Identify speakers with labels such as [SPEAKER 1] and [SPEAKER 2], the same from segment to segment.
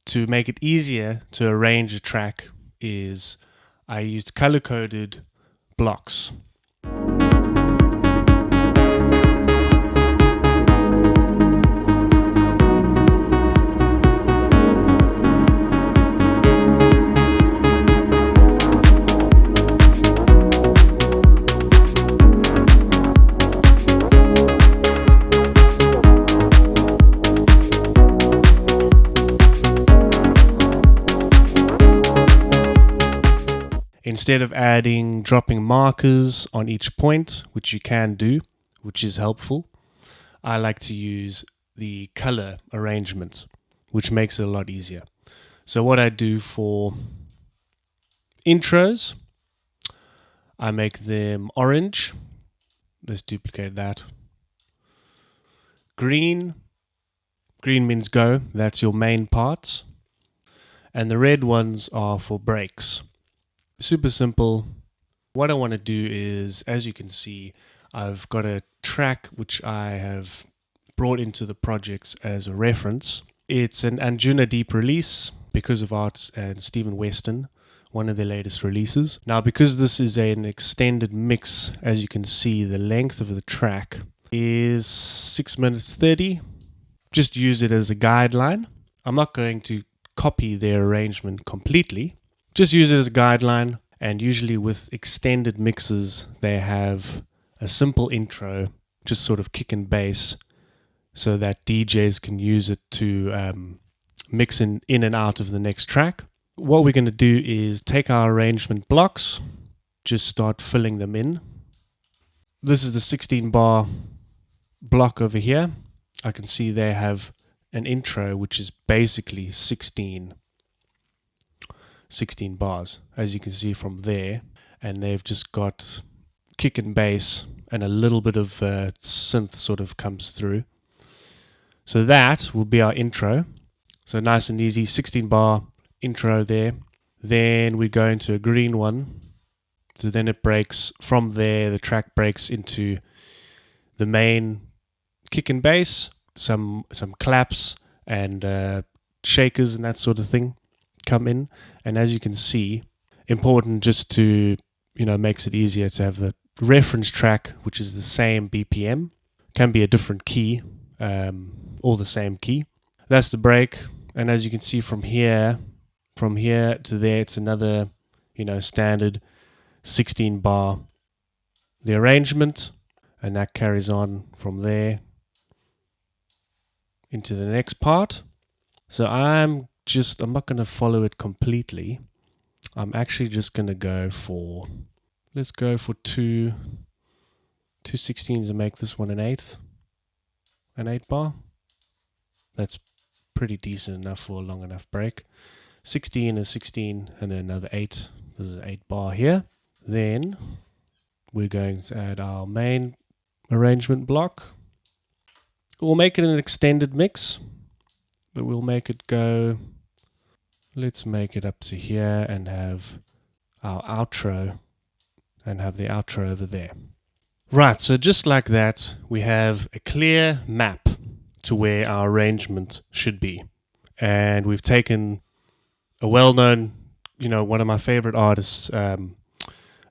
[SPEAKER 1] to make it easier to arrange a track is I used color-coded blocks. Instead of dropping markers on each point, which you can do, which is helpful, I like to use the color arrangement, which makes it a lot easier. So what I do for intros, I make them orange. Let's duplicate that. Green means go, that's your main parts. And the red ones are for breaks. Super simple. What I want to do is, as you can see, I've got a track which I have brought into the projects as a reference. It's an Anjuna Deep release because of Arts and Stephen Weston, one of their latest releases. Now, because this is an extended mix, as you can see, the length of the track is 6 minutes 30. Just use it as a guideline. I'm not going to copy their arrangement completely. Just use it as a guideline, and usually with extended mixes, they have a simple intro, just sort of kick and bass, so that DJs can use it to mix in and out of the next track. What we're going to do is take our arrangement blocks, just start filling them in. This is the 16 bar block over here. I can see they have an intro which is basically 16 bars, as you can see from there, and they've just got kick and bass and a little bit of synth sort of comes through. So that will be our intro. So nice and easy, 16 bar intro there. Then we go into a green one. So then it breaks from there, the track breaks into the main kick and bass, some claps and shakers and that sort of thing come in. And as you can see, important just to, makes it easier to have a reference track which is the same BPM, can be a different key, or the same key. That's the break. And as you can see from here to there, it's another, standard 16 bar, the arrangement, and that carries on from there into the next part. So I'm not going to follow it completely. I'm actually just going to go for, let's go for two 16s and make this one an 8 bar. That's pretty decent enough for a long enough break. 16 is 16 and then another 8. This is 8 bar here. Then we're going to add our main arrangement block. We'll make it an extended mix, but we'll make it go, let's make it up to here and have our outro and have the outro over there. Right, so just like that, we have a clear map to where our arrangement should be. And we've taken a well-known, one of my favorite artists, a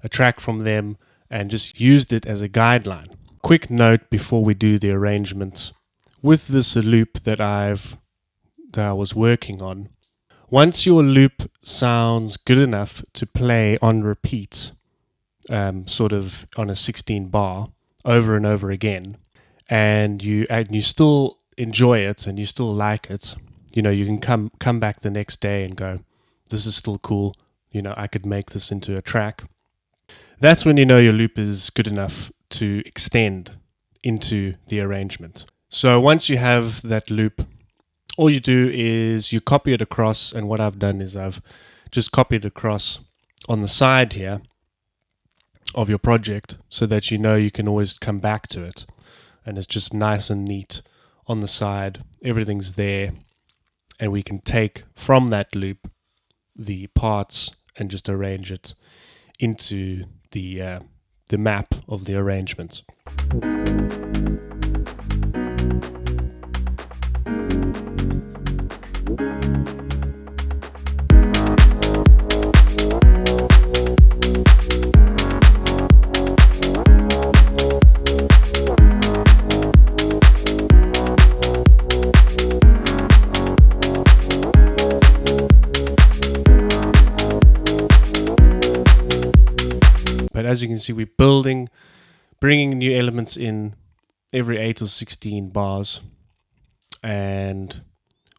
[SPEAKER 1] track from them, and just used it as a guideline. Quick note before we do the arrangements. With this loop that I was working on, once your loop sounds good enough to play on repeat, sort of on a 16 bar over and over again, and you still enjoy it and you still like it, you can come back the next day and go, this is still cool, I could make this into a track. That's when your loop is good enough to extend into the arrangement. So once you have that loop, all you do is you copy it across, and what I've done is I've just copied across on the side here of your project so that you can always come back to it, and it's just nice and neat on the side. Everything's there, and we can take from that loop the parts and just arrange it into the map of the arrangement. as you can see, we're bringing new elements in every 8 or 16 bars, and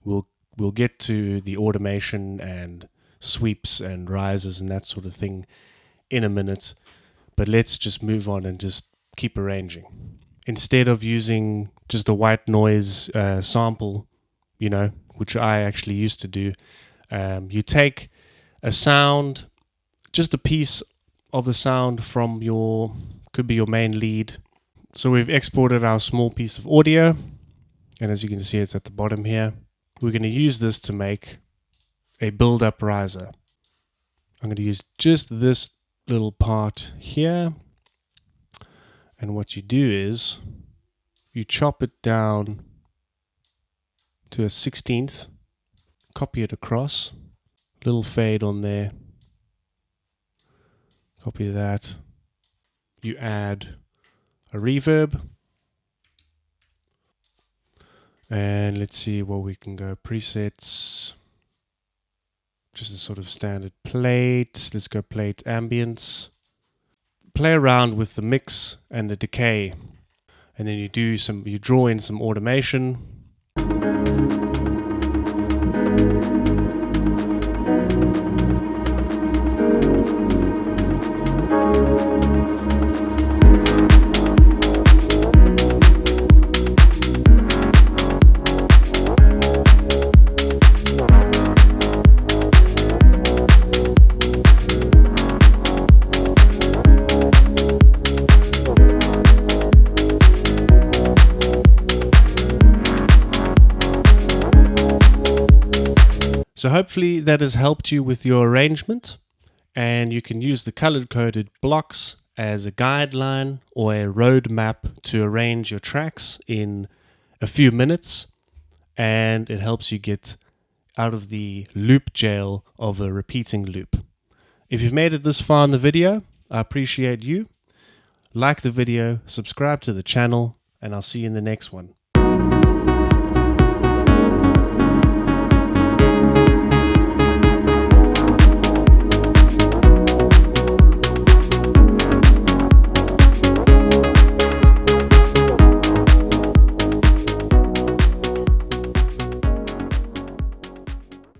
[SPEAKER 1] we'll get to the automation and sweeps and rises and that sort of thing in a minute. But let's just move on and just keep arranging. Instead of using just a white noise sample, which I actually used to do, you take a sound, just a piece of the sound from could be your main lead. So we've exported our small piece of audio, and as you can see, it's at the bottom here. We're going to use this to make a build-up riser. I'm going to use just this little part here, and what you do is you chop it down to a 16th, copy it across, little fade on there, copy that, you add a reverb, and let's see what we can go. Presets, just a sort of standard plate. Let's go plate ambience. Play around with the mix and the decay, and then you draw in some automation. So hopefully that has helped you with your arrangement, and you can use the color-coded blocks as a guideline or a roadmap to arrange your tracks in a few minutes, and it helps you get out of the loop jail of a repeating loop. If you've made it this far in the video, I appreciate you. Like the video, subscribe to the channel, and I'll see you in the next one.